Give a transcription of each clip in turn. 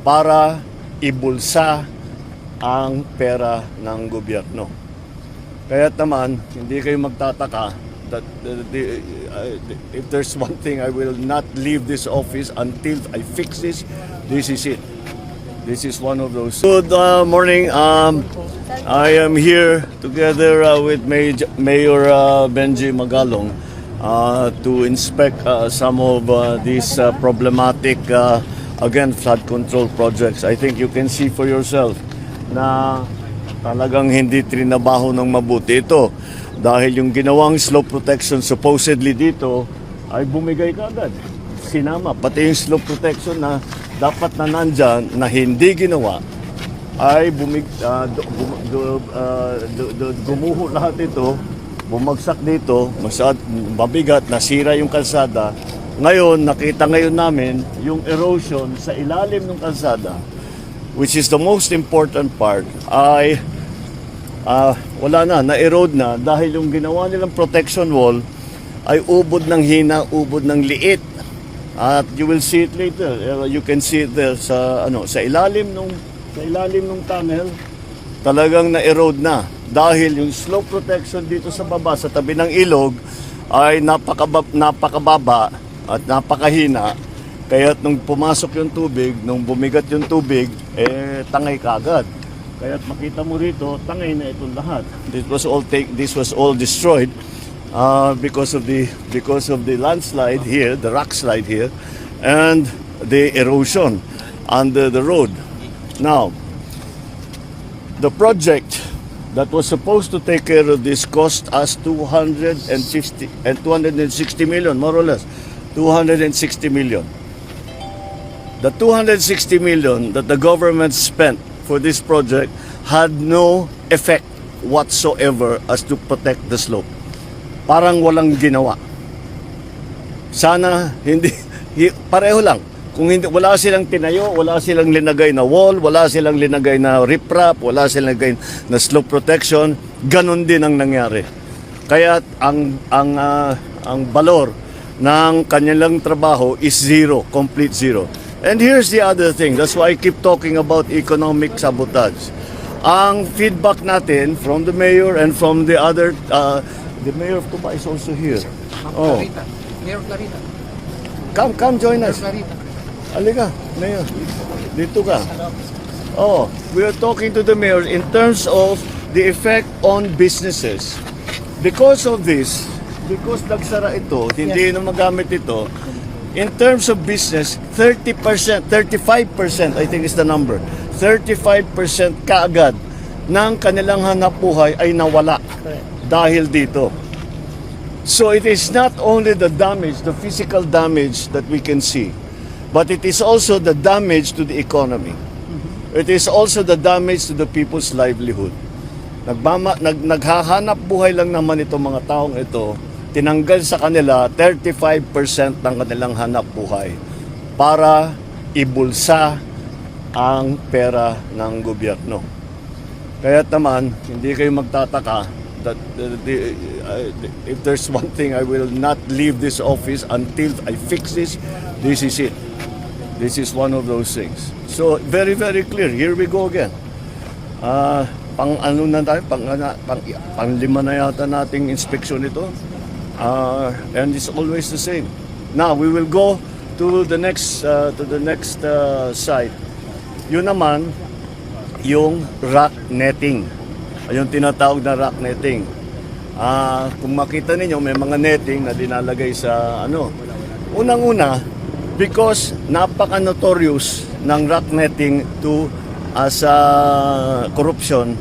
para ibulsa ang pera ng gobyerno. Kaya naman, hindi kayo magtataka that if there's one thing, I will not leave this office until I fix this. This is it. This is one of those. Good morning. I am here together with Mayor Benji Magalong to inspect some of these problematic again flood control projects. I think you can see for yourself na talagang hindi trinabaho ng mabuti ito dahil yung ginawang slope protection supposedly dito ay bumigay kaagad. Sinama pati yung slope protection na dapat na nandyan na hindi ginawa ay gumuho lahat ito, bumagsak dito, mabigat, nasira yung kalsada. Ngayon, nakita ngayon namin yung erosion sa ilalim ng kalsada, which is the most important part, ay wala na-erode na dahil yung ginawa nilang protection wall ay ubod ng hina, ubod ng liit. At you will see it later. You can see it there sa ilalim ng tunnel. Talagang na-erode na dahil yung slope protection dito sa baba sa tabi ng ilog ay napakababa at napakahina. Kaya nung pumasok yung tubig, nung bumigat yung tubig, tangay kaagad. Kaya makita mo rito, tangay na itong lahat. This was all destroyed because of the landslide here, the rock slide here, and the erosion under the road. Now, the project that was supposed to take care of this cost us 260 million, more or less, 260 million. The 260 million that the government spent for this project had no effect whatsoever as to protect the slope. Parang walang ginawa. Sana pareho lang. Kung wala silang tinayo, wala silang linagay na wall, wala silang linagay na riprap, wala silang linagay na slope protection, ganun din ang nangyari. Kaya ang valor ng kanilang trabaho is zero, complete zero. And here's the other thing, that's why I keep talking about economic sabotage. Ang feedback natin from the mayor and from the other, the mayor of Tuba is also here. Oh. Mayor Clarita. Come join us. Clarita. Halika, mayor. Dito ka. Oh, we are talking to the mayor in terms of the effect on businesses. Because of this, because nagsara ito, hindi na magamit ito, in terms of business, 30%, 35%, I think is the number, 35% kaagad ng kanilang hanapbuhay ay nawala dahil dito. So it is not only the damage, the physical damage that we can see, but it is also the damage to the economy. It is also the damage to the people's livelihood. Naghahanap buhay lang naman itong mga taong ito, tinanggal sa kanila 35% ng kanilang hanap buhay para ibulsa ang pera ng gobyerno. Kaya naman, hindi kayo magtataka that if there's one thing, I will not leave this office until I fix this. This is it. This is one of those things. So, very, very clear. Here we go again. Pang-ano na tayo? Pang-lima na yata nating inspeksyon ito. And it's always the same. Now we will go to the next site. Yun naman yung rock netting. Yung tinatawag na rock netting. Kung makita niyo may mga netting na dinalagay sa Unang-una, because napaka-notorious ng rock netting as corruption,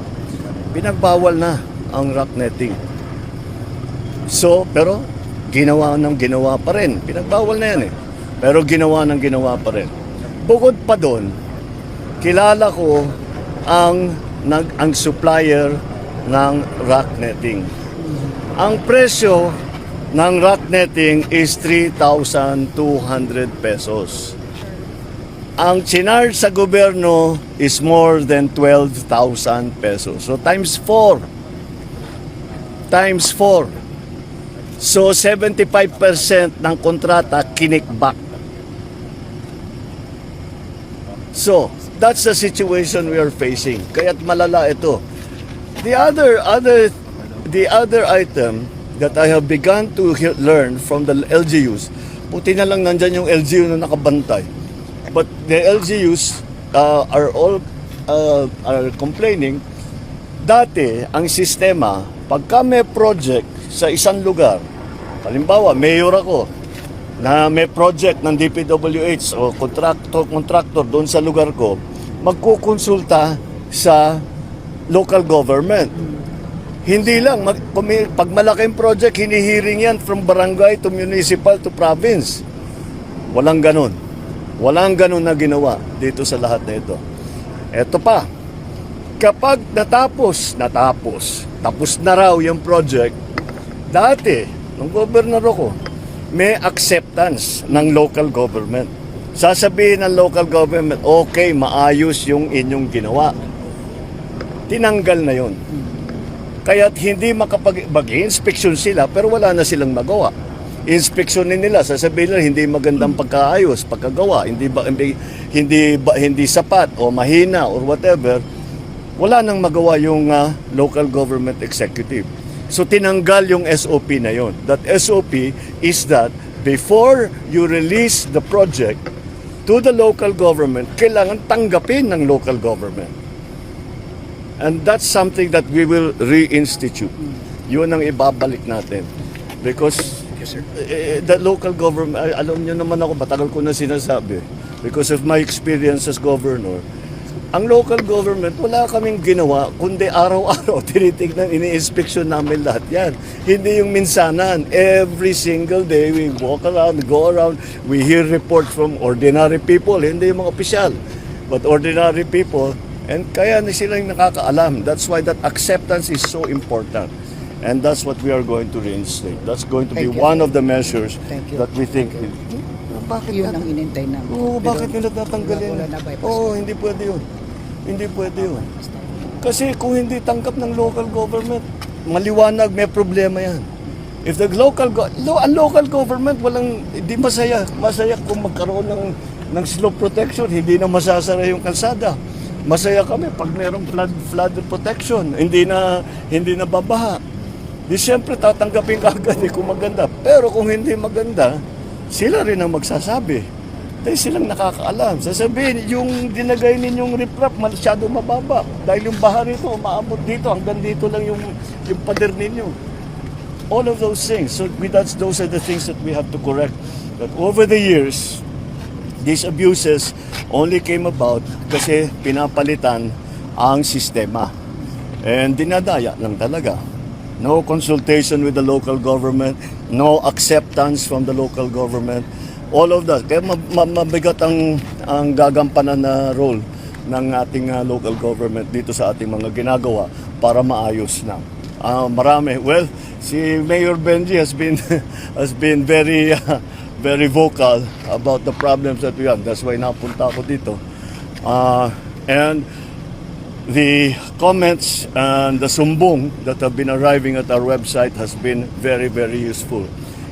pinagbawal na ang rock netting. So, pero ginawa pa rin. Pinagbawal na yan eh. Pero ginawa pa rin. Bukod pa doon, kilala ko ang supplier ng rock netting. Ang presyo ng rock netting is 3,200 pesos. Ang chinarge sa gobyerno is more than 12,000 pesos. So times 4. Times 4. So 75% ng kontrata kinikback. So, that's the situation we are facing. Kaya't malala ito. The other item that I have begun to learn from the LGUs, puti na lang nandyan yung LGU na nakabantay. But the LGUs are all are complaining. Dati, ang sistema, pagka may project sa isang lugar, halimbawa, mayor ako, na may project ng DPWH o contractor doon sa lugar ko, magkukonsulta sa local government. Hindi lang, pag malaking project, hinihiring yan from barangay to municipal to province. Walang ganun. Walang ganun na ginawa dito sa lahat na ito. Eto pa, kapag tapos na raw yung project, dati, nung gobernador ako, may acceptance ng local government. Sasabihin ng local government, okay, maayos yung inyong ginawa. Tinanggal na yon. Kaya't hindi mag-inspeksyon sila pero wala na silang magawa. Inspeksyonin nila, sasabihin nila hindi magandang pagkaayos, pagkagawa, hindi sapat o mahina or whatever. Wala nang magawa yung local government executive. So tinanggal yung SOP na yon. That SOP is that before you release the project to the local government, kailangan tanggapin ng local government. And that's something that we will reinstitute. Yun ang ibabalik natin. Because the local government, alam nyo naman ako, matagal ko na sinasabi, because of my experience as governor, ang local government, wala kaming ginawa, kundi araw-araw, tinitignan, ini-inspeksyon namin lahat yan. Hindi yung minsanan. Every single day, we walk around, go around, we hear reports from ordinary people, hindi yung mga opisyal, but ordinary people, and kaya na silang nakakaalam. That's why that acceptance is so important. And that's what we are going to reinstate. That's going to be one of the measures that we think. Bakit yun ang inintay namin. Oo, bakit nila tatanggalin? Wala na bypass. Oo, hindi pwede yun. Hindi pwede yun. Kasi kung hindi tanggap ng local government, maliwanag, may problema yan. If the local government hindi masaya. Masaya kung magkaroon ng slope protection, hindi na masasara yung kalsada. Masaya kami pag mayroong flood protection, hindi na babaha. Di siyempre tatanggapin ka agad kung maganda. Pero kung hindi maganda, sila rin ang magsasabi. Dahil silang nakakaalam. Sasabihin, yung dinagay ninyong riprap, masyado mababa. Dahil yung baha rito, umaabot dito, hanggang dito lang yung pader ninyo. All of those things. So those are the things that we have to correct. But over the years, these abuses only came about kasi pinapalitan ang sistema. And dinadaya lang talaga. No consultation with the local government, no acceptance from the local government. All of that. Kaya mabigat ang gagampanan na role ng ating local government dito sa ating mga ginagawa para maayos na. Marami. Well, si Mayor Benji has been very very vocal about the problems that we have. That's why napunta ako dito. And the comments and the sumbong that have been arriving at our website has been very, very useful.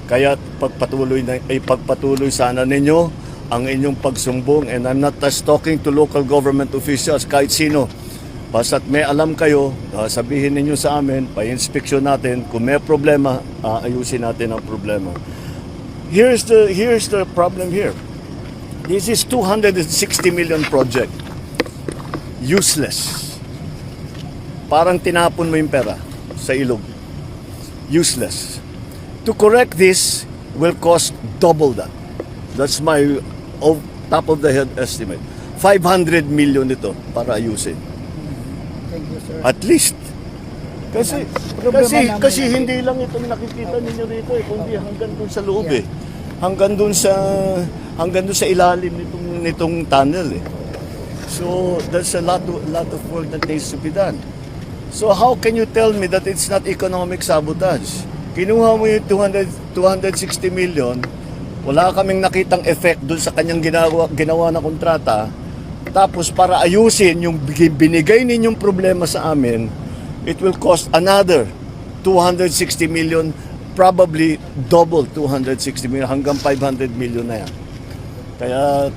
Kaya pagpatuloy sana ninyo ang inyong pagsumbong. And I'm not just talking to local government officials, kahit sino. Basta't may alam kayo, sabihin ninyo sa amin, pa-inspeksyon natin. Kung may problema, ayusin natin ang problema. Here's the problem here. This is 260 million project. Useless. Parang tinapon mo yung pera sa ilog. Useless. To correct this will cost double that. That's my top of the head estimate. 500 million ito para ayusin. Thank you, sir. At least. Kasi hindi lang itong nakikita ninyo rito kundi hanggang dun sa loob Hanggang dun sa ilalim nitong tunnel So there's a lot of work that needs to be done. So how can you tell me that it's not economic sabotage? Kinuha mo yung 260 million, wala kaming nakitang effect dun sa kanyang ginawa na kontrata. Tapos para ayusin yung binigay ninyong problema sa amin, it will cost another 260 million, probably double 260 million, hanggang 500 million na yan. Kaya